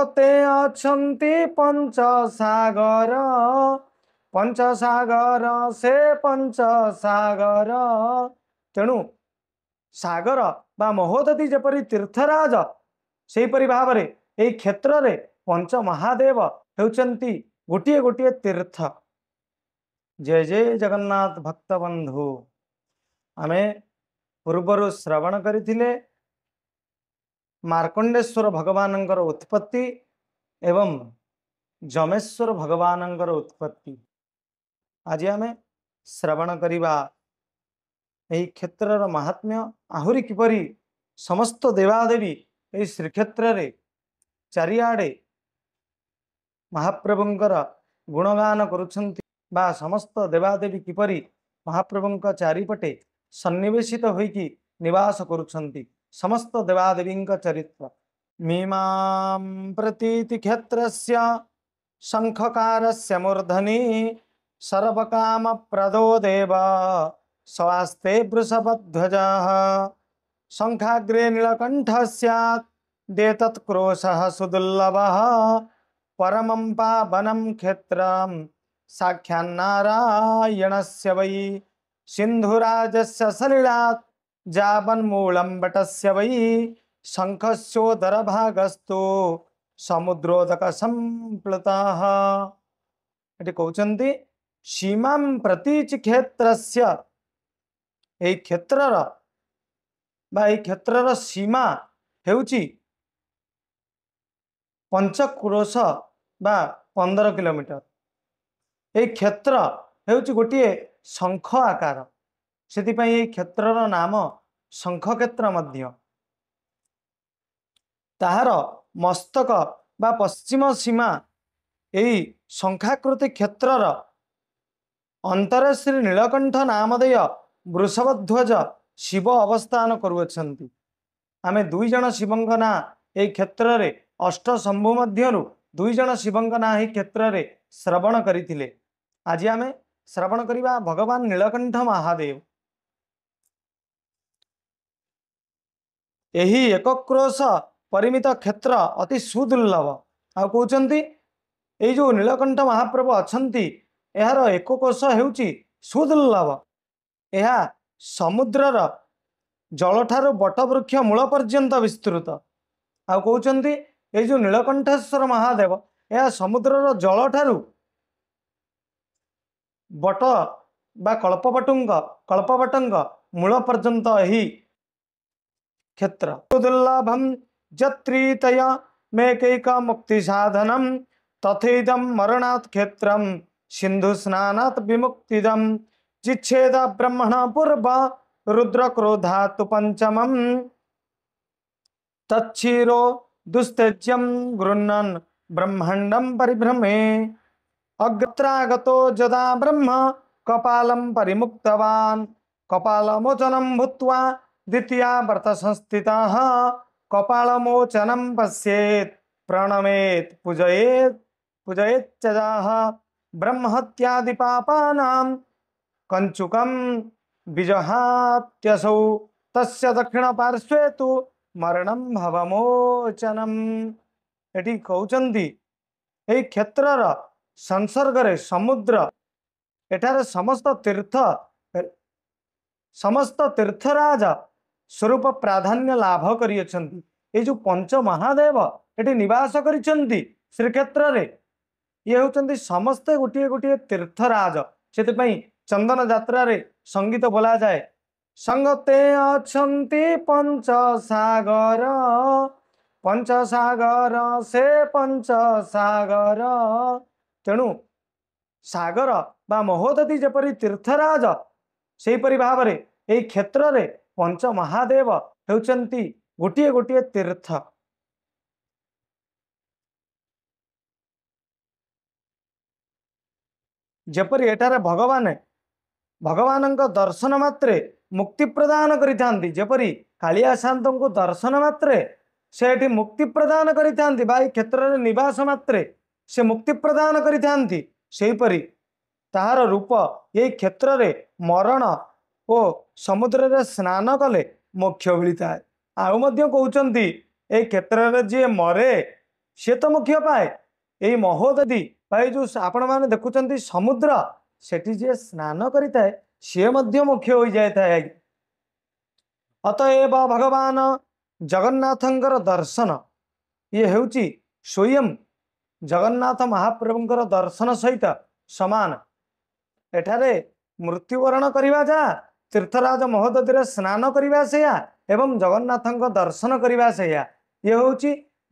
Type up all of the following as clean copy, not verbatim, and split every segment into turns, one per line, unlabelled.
संगते अछंती पंचसागर पंचसागर से पंचसागर तेणु सागर बा महोदधि जपरी तीर्थराज सेहीपरि भाव में यही क्षेत्र में पंच महादेव होउचंती गोटे गोटे तीर्थ। जय जय जगन्नाथ भक्त बंधु आमे पूर्वर श्रवण करथिले मार्कंडेश्वर भगवान उत्पत्ति एवं जमेश्वर भगवान उत्पत्ति आज आमे श्रवण करिबा यही क्षेत्रर महात्म्य आहुरी किपरि समस्त देवादेवी यही श्रीक्षेत्र रे चारिआडे महाप्रभुंकर गुणगान करुछंती बा समस्त देवादेवी किपरि महाप्रभुंक चारिपटे सन्निवेशित होइकी निवास करुछंती समस्त देवादेवी चरित्र मीमां प्रतीति क्षेत्रस्य शंखकारस्य मूर्धनि सर्वकाम प्रदो देव स्वास्ते वृषभध्वजः शंखाग्रे नीलकंठ स्यात् देतत्क्रोशः सुदुर्लभः परमं पावनं क्षेत्रं साक्षान्नारायणस्य वै सिन्धुराजस्य सलिलात् जावन्मूलं वटस्य वै शंखस्योदरभागस्तु समुद्रोदक संप्लुतः। एटी कहउचंती सीमां प्रतीचि क्षेत्रस्य एई क्षेत्रर बा एई क्षेत्रर सीमा हेउची पंचक्रोश बा 15 किलोमीटर। एई क्षेत्र हेउची गोटे शंख आकार सेतिपई एई क्षेत्रर नाम शंख क्षेत्र मध्य। ताहार मस्तक बा पश्चिम सीमा एई शंखाकृति क्षेत्रर अंतरे श्री नीलकंठ नामधेय वृषभध्वज शिव अवस्थान करुअछंती। आमे दुई जन शिवंक ना एई क्षेत्र रे अष्ट शंभु मध्यरु दुई जन शिवंक ना एई क्षेत्र रे श्रवण करिथिले। आज आमे श्रवण करिबा भगवान नीलकंठ महादेव। एही एकक्रोश परिमित क्षेत्र अति सुदुर्लभ आ कहउचंती एई जो नीलकंठ महाप्रभु अछंती एहार एककोश हेउची सुदुर्लभ। एहा समुद्रर जलठारु बटवृक्ष मूल पर्यंत विस्तृत। आ कहउचंती एई जो नीलकंठेश्वर महादेव एहा समुद्रर जलठारु बट बा कल्पवटंग मूल पर्यंत एही क्षेत्र दुर्लभम जत्रीतय मेकैक मुक्ति साधनम तथेदम मरणात् क्षेत्रम सिंधु स्नानात् विमुक्तिदम जिच्छेद ब्रह्मण पूर्व रुद्र क्रोधात् पंचमम तच्छीरो दुस्तेज्यम गृह्णन् ब्रह्मांडम परिभ्रमे अग्त्रागतो जदा ब्रह्म कपालं परिमुक्तवान् कपालमोचनं भूत्वा द्वितीया व्रत संस्थितः कपालमोचनं पश्येत् प्रणमेत् पूजयेत् चजाः ब्रह्महत्यादि पापानां कंचुकं विजहात्यसौ तस्य दक्षिण पार्श्वे तु मरणं भवमोचनम्। एटी कहउचंती एई क्षेत्रर संसर्गरे समुद्र एठारे समस्त तीर्थराज स्वरूप प्राधान्य लाभ करियछंती। ए जो पंच महादेव एटी निवास करिछंती श्रीक्षेत्र रे ये होचंती समस्ते गोटे गोटे तीर्थराज। सेतिपई चंदन यात्रा रे संगीत बोला जाए संगते अछंती पंचसागर पंचसागर से पंचसागर तेणु सागर बा महोदधि जपरी तीर्थराज सेहीपरि भाव में यही क्षेत्र में पंच महादेव होउचंती गोटे गोटे तीर्थ। जेपरि एटारे भगवान दर्शन मात्रे मुक्ति प्रदान करिथांती। जेपरि कालिया शांत को दर्शन मात्रे से मुक्ति प्रदान करिथांती बा क्षेत्र में निवास मात्रे से मुक्ति प्रदान करिथांती। सेहीपरि ताहार रूप यही क्षेत्र में मरण ओ समुद्र रे स्नान कले मोक्ष मिलता है। आउ मध्य कहउचंती ए क्षेत्र रे जे मरे सी तो मोक्ष पाए। यही महोदधि जो आपण मैंने देखुं समुद्र सेठी जे स्नान करिଥାଏ सी मोक्ष हो जाए। अतएव भगवान जगन्नाथंकर दर्शन ये हेउची स्वयं जगन्नाथ महाप्रभुंकर दर्शन सहित समान। एठारे मृत्युवरण करवा जा तीर्थराज महोदधि स्नान करवा से एवं जगन्नाथ दर्शन करवा से ये हूँ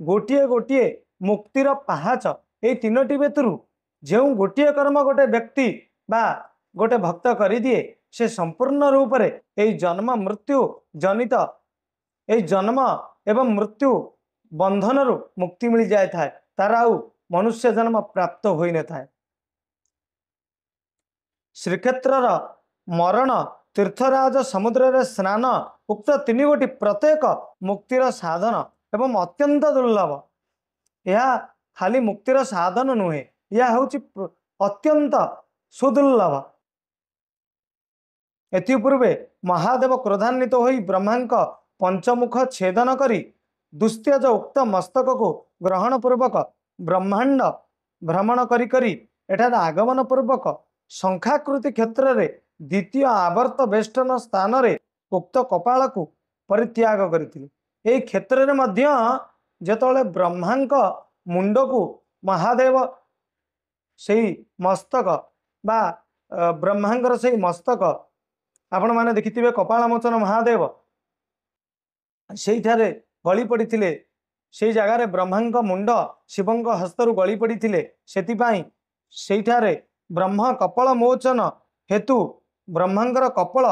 गोटे गोटे मुक्तिर पाहाच। ये तीनोटी भितर जो गोटे कर्म गोटे व्यक्ति बा गोटे भक्त कर दिए से संपूर्ण रूप से यही जन्म मृत्यु जनित यही जन्म एवं मृत्यु बंधन रु मुक्ति मिल जाए था। तार आउ मनुष्य जन्म प्राप्त होई न था। श्रीक्षेत्र मरण तीर्थराज समुद्र रे स्नान उक्त तीन गोटी प्रत्येक मुक्तिर साधन एवं अत्यंत दुर्लभ। यह खाली मुक्तिर साधन नुहे, यह हूँ अत्यंत सुदुर्लभ। एथिपूर्वे महादेव क्रोधान्वित होई ब्रह्मांक पंचमुख छेदन करी दुस्त्यज उक्त मस्तक को ग्रहण पूर्वक ब्रह्मांड भ्रमण करी करी एठार आगमन पूर्वक शंखाकृति क्षेत्र रे द्वितीय आवर्त बेष्टन स्थान रे उक्त कपाल को परित्याग करथिले। एई क्षेत्र रे मध्य जेतले ब्रह्मांक मुंड को महादेव सेई मस्तक बा ब्रह्मांकर सेई मस्तक आपण माने देखिथिबे कपाल मोचन महादेव सेठारे गली पड़िथिले। से जगार ब्रह्मांक मुंड शिवंक हस्तरु गली पड़िथिले। सेतिपाई सेठारे ब्रह्म कपाल मोचन हेतु ब्रह्मांकर कपाल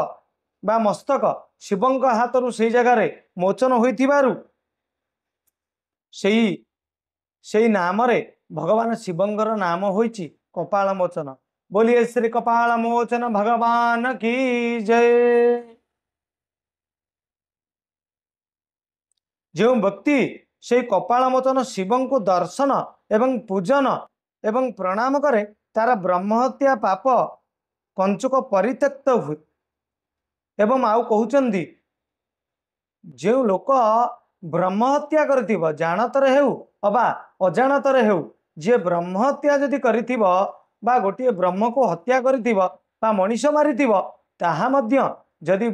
बा मस्तक शिवंक हाथरु से जगार मोचन होइथिबारु सेई नाम रे भगवान शिवंकर नाम होइछि कपाल मोचन। बोलिए श्री कपाल मोचन भगवान की जय। जो व्यक्ति से कपाल मोचन शिवं को दर्शन एवं पूजन एवं प्रणाम करे तार ब्रह्महत्या पाप कंचुक परित्यक्त हुए। एवं आउ कहउचंदी जो लोक ब्रह्महत्या करथिबो जानतर हेउ अबा अजानतर हेउ जे ब्रह्महत्या जदि करिथिबो बा गोटे ब्रह्म को हत्या करिथिबो बा मनीष मारिथिबो ताहा मध्य जदि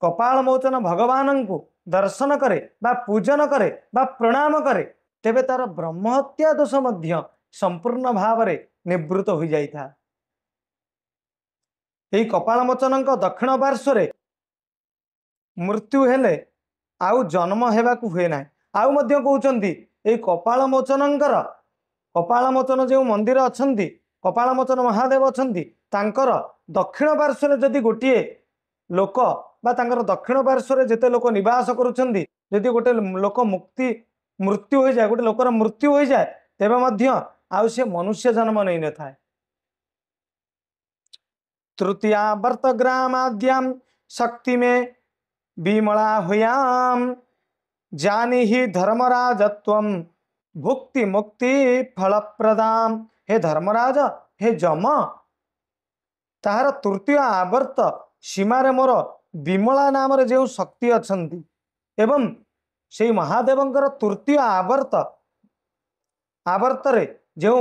कपाल मोचन भगवान को दर्शन करे बा पूजन करे बा प्रणाम करे तेबे तार ब्रह्महत्या दोष मध्य संपूर्ण भाव रे निवृत्त हो जाइथा। एही कपाल मोचन दक्षिण पार्श्व मृत्यु हेले आउ जन्म हेबाकु हुए ना। आउ मध्य कहउचंदी एही कपाल मोचनंकर कपाल मोचन जो मंदिर अछंती कपाल मोचन महादेव अछंती तांकर दक्षिण पार्श्व जदि गोटे लोक बा तांकर दक्षिण पार्श्व जेते लोक निवास करुछंती जदि गोटे लोक मुक्ति मृत्यु हो जाए गोटे लोकर मृत्यु हो जाए तेबे मध्य आउ से मनुष्य जन्म नहीं न थाए। तृतीया वर्त ग्रामाद्याम शक्ति में विमला हुयाम जानी ही धर्मराजत्वम भुक्ति मुक्ति फल प्रदाम। हे धर्मराज हे जम ताहार तृतीय आवर्त सीमार मोर विमला नाम रे जो शक्ति अछंती एवं से महादेवंकर तृतीय आवर्त रे जो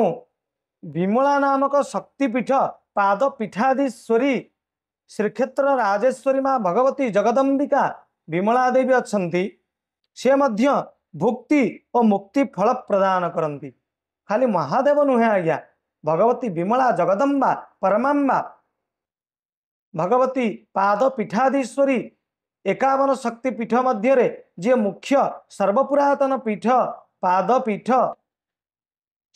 विमला नामक शक्तिपीठ पाद पीठाधीश्वरी श्रीक्षेत्र राजेश्वरी माँ भगवती जगदंबिका विमला देवी अछंती से मध्य भुक्ति और मुक्ति फल प्रदान करती। खाली महादेव नुहे आज्ञा भगवती विमला जगदम्बा परमाम्बा भगवती पाद पीठाधीश्वरी 51 शक्ति पीठ मध्य जे मुख्य सर्वपुरातन पीठ पाद पीठ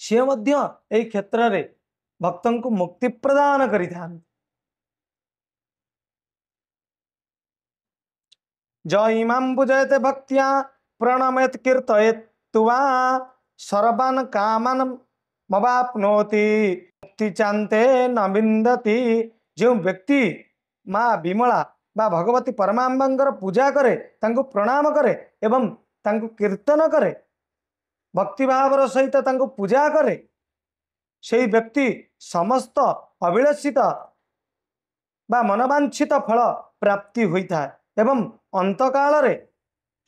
सी मध्य एही क्षेत्र रे भक्तों को मुक्ति प्रदान करिथा। ज इमां पूजयते भक्त्या प्रणमेत कीर्तयेत तुवा सर्वान् कामान् मवाप्नोति मुक्ति चान्ते न विन्दति। जो व्यक्ति माँ विमला बा भगवती परमाम्बांकर पूजा करे तांको प्रणाम करे एवं तांको कीर्तन करे भक्ति भावर सहित तांको पूजा करे से व्यक्ति समस्त अभिलषित बा मनवांछित फल प्राप्ति होता है एवं अंतकाल रे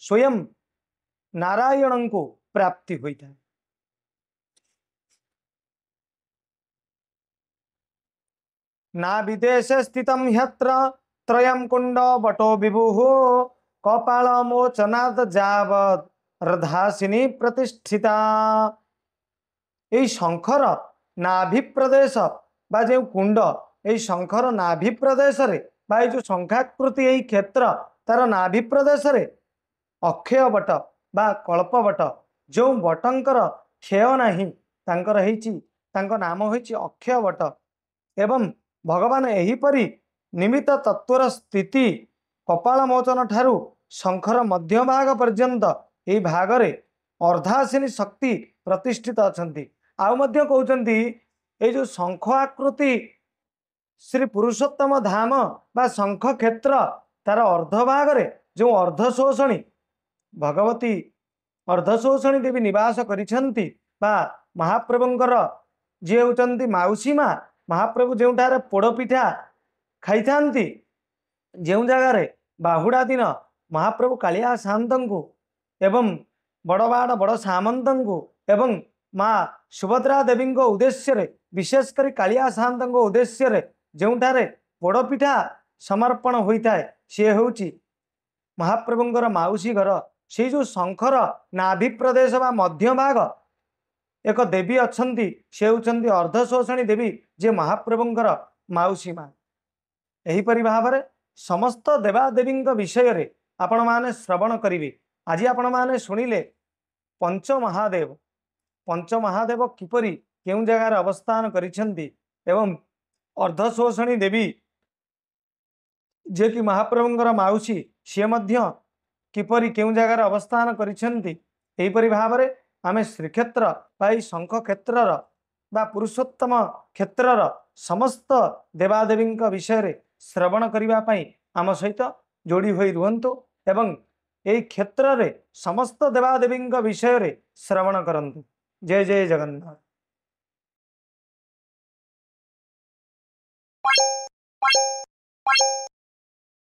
स्वयं नारायण को प्राप्ति होता है। ना विदेशे स्थितं ह्यत्र त्रयं कुंड वटो विभुः कपालमोचनात् जावत् रधासिनी प्रतिष्ठिता। এই শঙ্খর নাভি প্রদেশ বা যে কুণ্ড, এই শঙ্খর নাভি প্রদেশরে বা এই যে শঙ্খাকৃতি এই ক্ষেত্র তার নাভি প্রদেশরে অକ୍ଷୟ ବଟ ବା କଳ୍ପ ବଟ, ଯେଉଁ ବଟଙ୍କର କ୍ଷୟ ନାହିଁ ତାଙ୍କର ହେଇଛି, ତାଙ୍କ ନାମ ହୋଇଛି ଅକ୍ଷୟ ବଟ। ଏବଂ ଭଗବାନ ଏହିପରି ନିମିତ୍ତ ତତ୍ଵର ସ୍ଥିତି କପାଳ ମୋଚନ ଠାରୁ ଶଙ୍ଖର ମଧ୍ୟଭାଗ ପର୍ଯ୍ୟନ୍ତ ଏହି ଭାଗରେ ଅର୍ଦ୍ଧାସିନୀ ଶକ୍ତି ପ୍ରତିଷ୍ଠିତ ଅଛନ୍ତି। ଆଉ ମଧ୍ୟ କହୁଛନ୍ତି ଏଇ ଯେଉଁ ଶଙ୍ଖ ଆକୃତି ଶ୍ରୀ ପୁରୁଷୋତ୍ତମ ଧାମ ବା ଶଙ୍ଖ କ୍ଷେତ୍ର ତାର ଅର୍ଦ୍ଧଭାଗରେ ଯେଉଁ ଅର୍ଦ୍ଧଶୋଷଣୀ ଭଗବତୀ ଅର୍ଦ୍ଧଶୋଷଣୀ ଦେବୀ ନିବାସ କରିଛନ୍ତି ବା ମହାପ୍ରଭୁଙ୍କର ଯିଏ ହେଉଛନ୍ତି ମାଉସୀ ମା, ମହାପ୍ରଭୁ ଯେଉଁଠାରେ ପୋଡ଼ପିଠା ଖାଇଥାନ୍ତି, ଯେଉଁ ଜାଗାରେ ବାହୁଡ଼ା ଦିନ ମହାପ୍ରଭୁ କାଳିଆ ସାଆନ୍ତଙ୍କୁ ଏବଂ ବଡ଼ବାଡ଼ ବଡ଼ ସାମନ୍ତଙ୍କୁ ଏବଂ ମା ସୁଭଦ୍ରା ଦେବୀଙ୍କ ଉଦ୍ଦେଶ୍ୟରେ, ବିଶେଷ କରି କାଳିଆ ସାଆନ୍ତଙ୍କ ଉଦ୍ଦେଶ୍ୟରେ ଯେଉଁଠାରେ ପୋଡ଼ପିଠା ସମର୍ପଣ ହୋଇଥାଏ, ସିଏ ହେଉଛି ମହାପ୍ରଭୁଙ୍କର ମାଉସୀ ଘର। ସେଇ ଯେଉଁ ଶଙ୍ଖର ନାଭି ପ୍ରଦେଶ ବା ମଧ୍ୟଭାଗ ଏକ ଦେବୀ ଅଛନ୍ତି, ସେ ହେଉଛନ୍ତି ଅର୍ଦ୍ଧଶୋଷଣୀ ଦେବୀ, ଯେ ମହାପ୍ରଭୁଙ୍କର ମାଉସୀ ମା। ଏହିପରି ଭାବରେ ସମସ୍ତ ଦେବାଦେବୀଙ୍କ ବିଷୟରେ ଆପଣମାନେ ଶ୍ରବଣ କରିବେ। ଆଜି ଆପଣମାନେ ଶୁଣିଲେ ପଞ୍ଚମହାଦେବ, ପଞ୍ଚମହାଦେବ କିପରି କେଉଁ ଜାଗାରେ ଅବସ୍ଥାନ କରିଛନ୍ତି ଏବଂ ଅର୍ଦ୍ଧଶୋଷଣୀ ଦେବୀ ଯିଏକି ମହାପ୍ରଭୁଙ୍କର ମାଉସୀ, ସିଏ ମଧ୍ୟ କିପରି କେଉଁ ଜାଗାରେ ଅବସ୍ଥାନ କରିଛନ୍ତି। ଏହିପରି ଭାବରେ ଆମେ ଶ୍ରୀକ୍ଷେତ୍ର ବା ଏହି ଶଙ୍ଖ କ୍ଷେତ୍ରର ବା ପୁରୁଷୋତ୍ତମ କ୍ଷେତ୍ରର ସମସ୍ତ ଦେବାଦେବୀଙ୍କ ବିଷୟରେ ଶ୍ରବଣ କରିବା ପାଇଁ ଆମ ସହିତ ଯୋଡ଼ି ହୋଇ ରୁହନ୍ତୁ ଏବଂ ଏହି କ୍ଷେତ୍ରରେ ସମସ୍ତ ଦେବାଦେବୀଙ୍କ ବିଷୟରେ ଶ୍ରବଣ କରନ୍ତୁ। ଜୟ ଜୟ ଜଗନ୍ନାଥ।